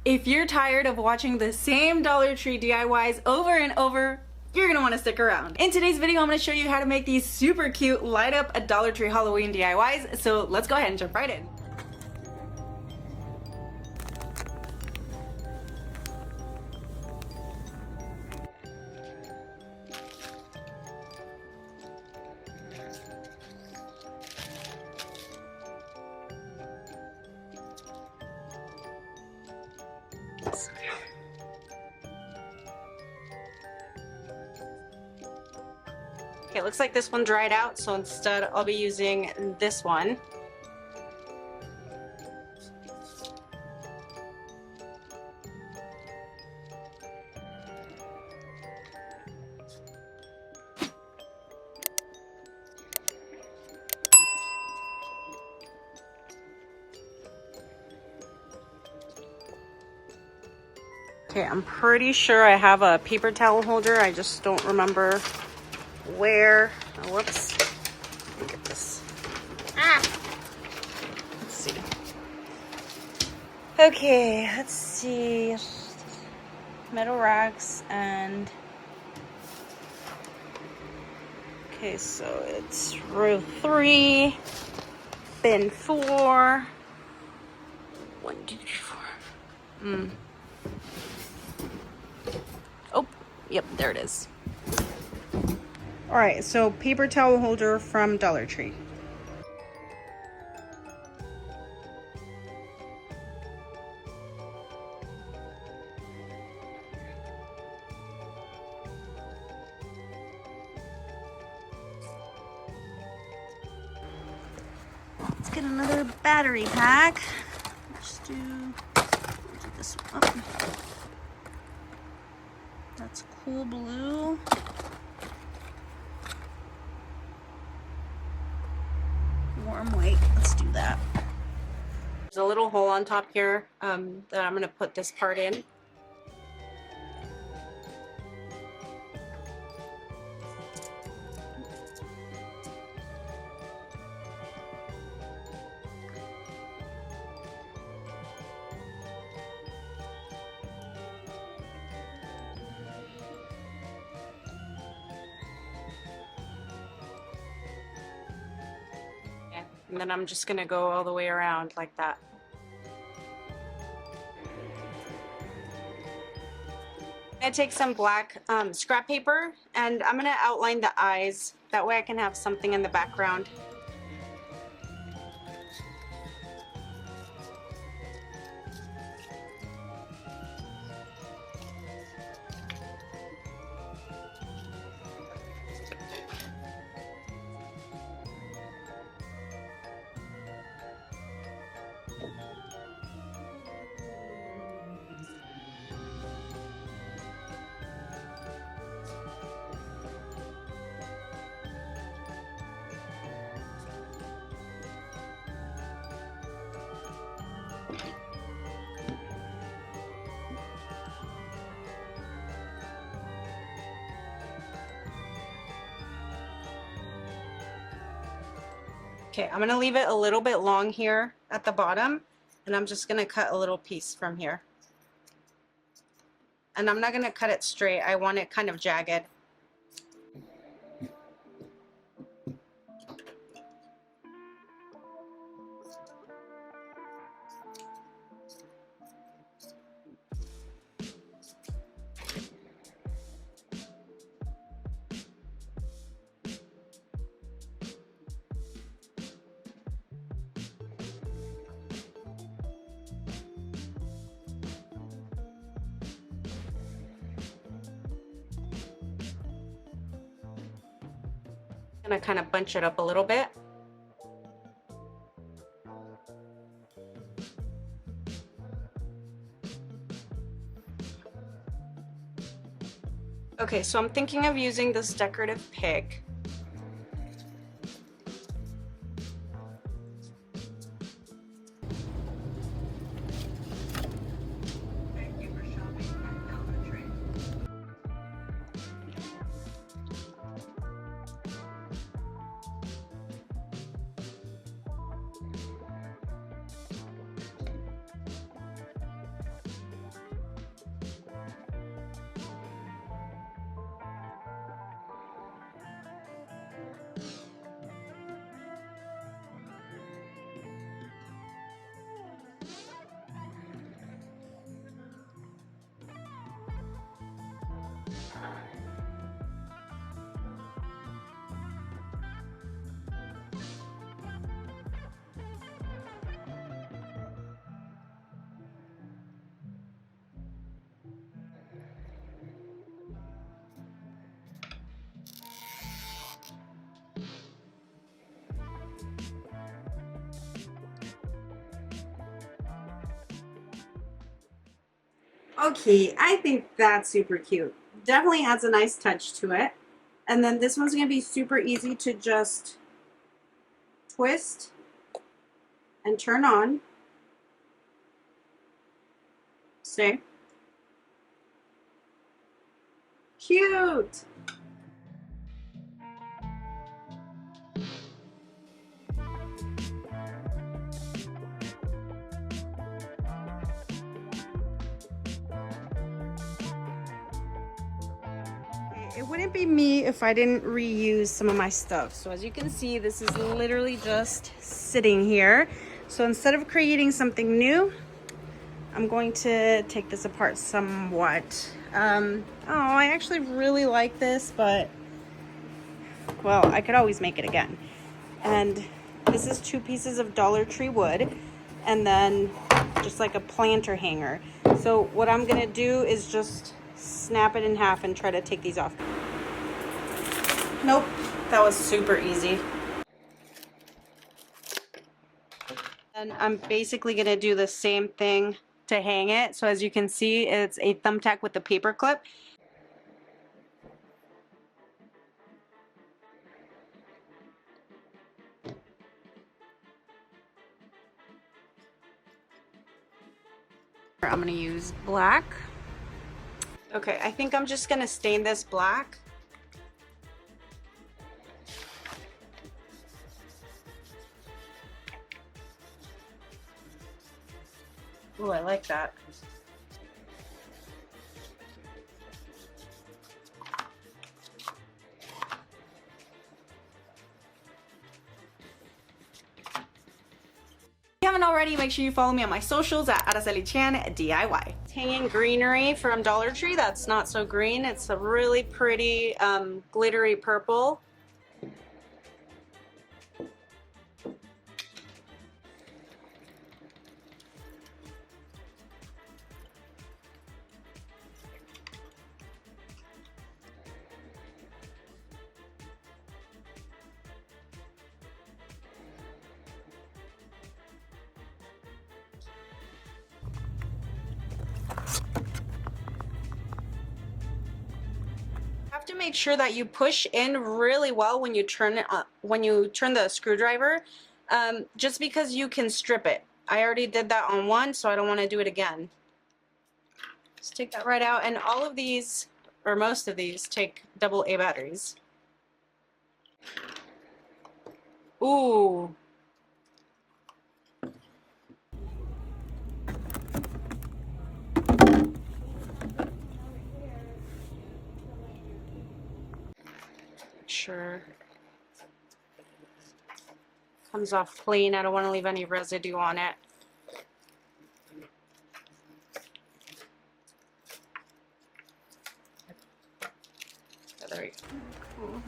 If you're tired of watching the same Dollar Tree DIYs over and over, you're gonna wanna stick around. In today's video, I'm gonna show you how to make these super cute light up a Dollar Tree Halloween DIYs, so let's go ahead and jump right in. Okay, it looks like this one dried out, so instead I'll be using this one. Okay, I'm pretty sure I have a paper towel holder. I just don't remember where. Oh, whoops. Look at this. Ah! Let's see. Okay, let's see. Metal racks and... Okay, so it's row 3, bin 4. 1, 2, 3, 4. Oh, yep, there it is. Alright, so paper towel holder from Dollar Tree. Let's get another battery pack. Let's do this one. That's cool blue. Warm white. Let's do that. There's a little hole on top here that I'm going to put this part in. And then I'm just going to go all the way around like that. I'm going to take some black scrap paper and I'm going to outline the eyes. That way I can have something in the background. Okay, I'm gonna leave it a little bit long here at the bottom, and I'm just gonna cut a little piece from here. And I'm not gonna cut it straight, I want it kind of jagged. Gonna kind of bunch it up a little bit. Okay, so I'm thinking of using this decorative pig. Okay, I think that's super cute. Definitely adds a nice touch to it. And then this one's gonna be super easy to just twist and turn on. Stay. Cute! It wouldn't be me if I didn't reuse some of my stuff. So as you can see, this is literally just sitting here. So instead of creating something new, I'm going to take this apart somewhat. Oh, I actually really like this, but well, I could always make it again. And this is 2 pieces of Dollar Tree wood and then just like a planter hanger. So what I'm gonna do is just snap it in half and try to take these off. Nope, that was super easy. And I'm basically gonna do the same thing to hang it. So as you can see, it's a thumbtack with a paper clip. I'm gonna use black. Okay, I think I'm just gonna stain this black. Oh, I like that. If you haven't already, make sure you follow me on my socials at Araceli Chan DIY. Hanging greenery from Dollar Tree that's not so green. It's a really pretty glittery purple. Have to make sure that you push in really well when you turn it when you turn the screwdriver, just because you can strip it. I already did that on one, so I don't want to do it again. Just take that right out, and all of these, or most of these, take AA batteries. Ooh. Sure. Comes off clean. I don't want to leave any residue on it. Oh, there we go. Cool.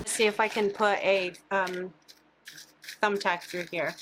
See if I can put a thumbtack through here.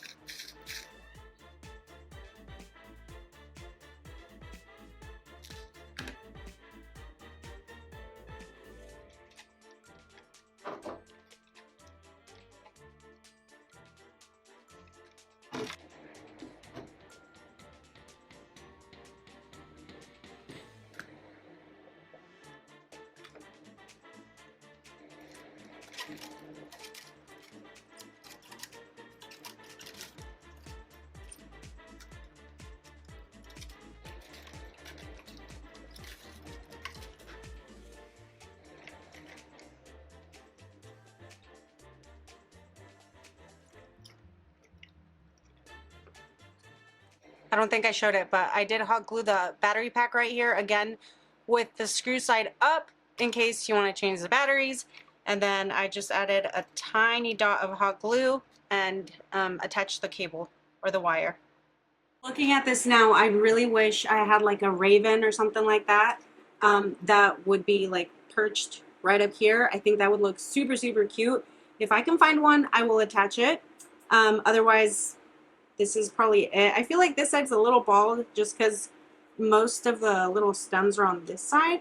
I don't think I showed it, but I did hot glue the battery pack right here, again with the screw side up in case you want to change the batteries. And then I just added a tiny dot of hot glue and attached the cable or the wire. Looking at this now, I really wish I had like a raven or something like that that would be like perched right up here. I think that would look super, super cute. If I can find one, I will attach it. Otherwise, this is probably it. I feel like this side's a little bald just because most of the little stems are on this side.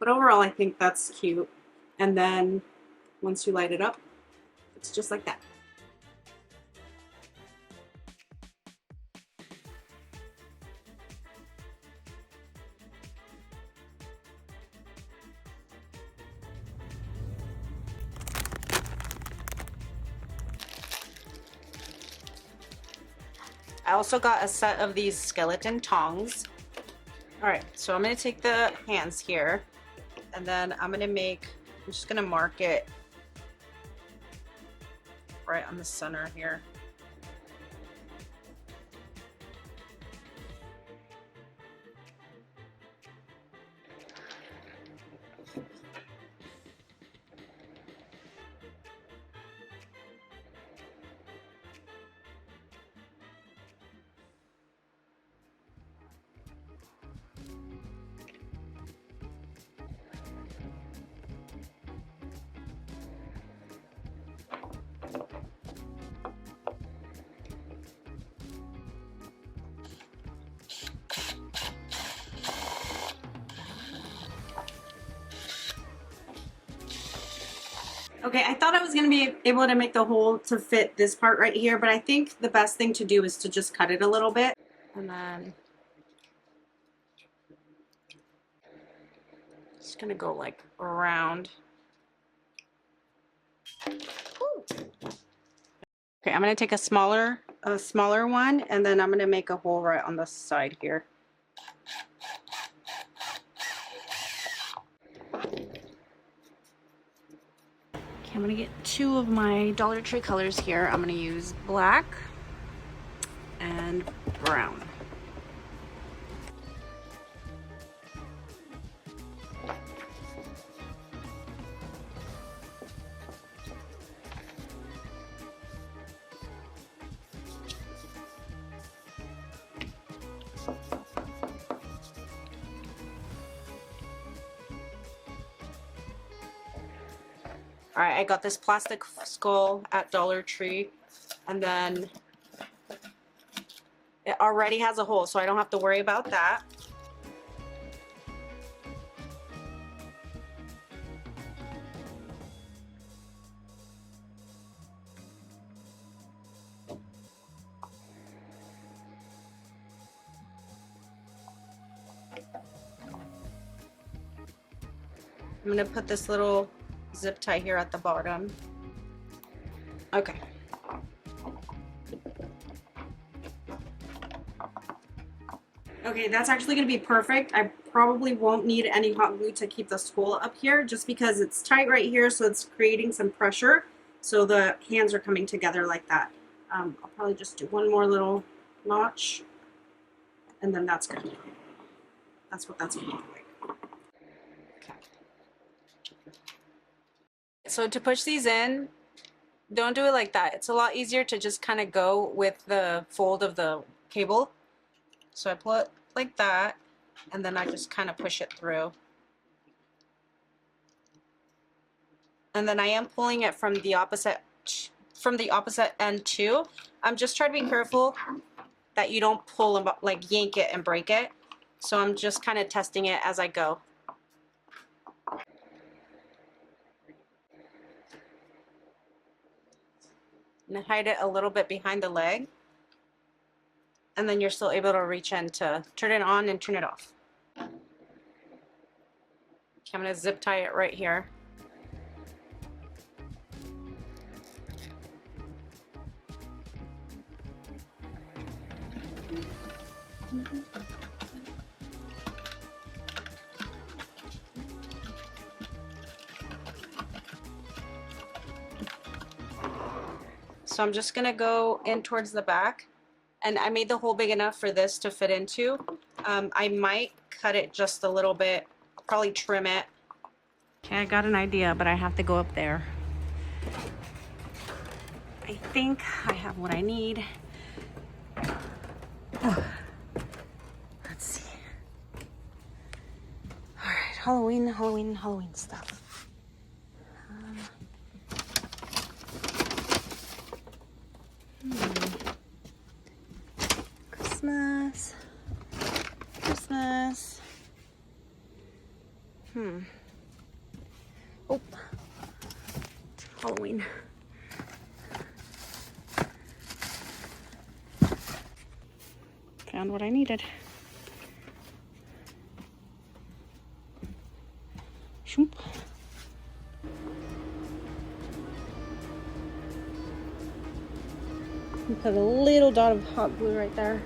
But overall, I think that's cute. And then once you light it up, it's just like that. I also got a set of these skeleton tongs. All right, so I'm gonna take the hands here and then I'm just gonna mark it right on the center here. Okay, I thought I was gonna be able to make the hole to fit this part right here, but I think the best thing to do is to just cut it a little bit. And then just gonna go like around. Ooh. Okay, I'm gonna take a smaller one, and then I'm gonna make a hole right on the side here. I'm gonna get two of my Dollar Tree colors here. I'm gonna use black and brown. All right, I got this plastic skull at Dollar Tree, and then it already has a hole, so I don't have to worry about that. I'm gonna put this little zip tie here at the bottom. Okay. Okay, that's actually gonna be perfect. I probably won't need any hot glue to keep the skull up here just because it's tight right here, so it's creating some pressure. So the hands are coming together like that. I'll probably just do one more little notch and then that's good. That's what that's gonna look like. So to push these in, don't do it like that. It's a lot easier to just kind of go with the fold of the cable. So I pull it like that, and then I just kind of push it through. And then I am pulling it from the opposite end too. I'm just trying to be careful that you don't pull them, like yank it and break it. So I'm just kind of testing it as I go. And hide it a little bit behind the leg, and then you're still able to reach in to turn it on and turn it off. Okay, I'm going to zip tie it right here. So I'm just gonna go in towards the back, and I made the hole big enough for this to fit into. I might cut it just a little bit, probably trim it Okay, I got an idea, but I have to go up there. I think I have what I need. Oh. Let's see. All right, Halloween stuff. Christmas. Oh, Halloween. Found what I needed. Shoop. Put a little dot of hot glue right there.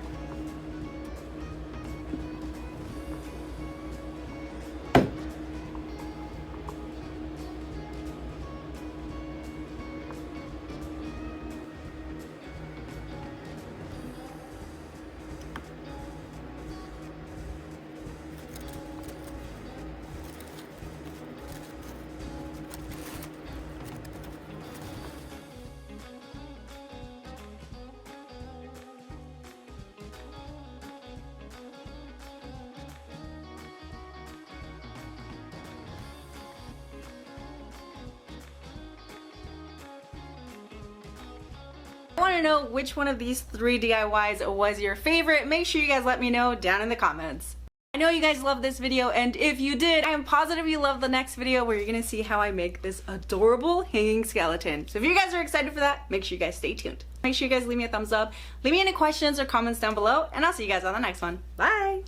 I want to know which one of these 3 DIYs was your favorite. Make sure you guys let me know down in the comments. I know you guys love this video, and if you did, I am positive you love the next video where you're gonna see how I make this adorable hanging skeleton. So if you guys are excited for that, make sure you guys stay tuned. Make sure you guys leave me a thumbs up, leave me any questions or comments down below, and I'll see you guys on the next one. Bye!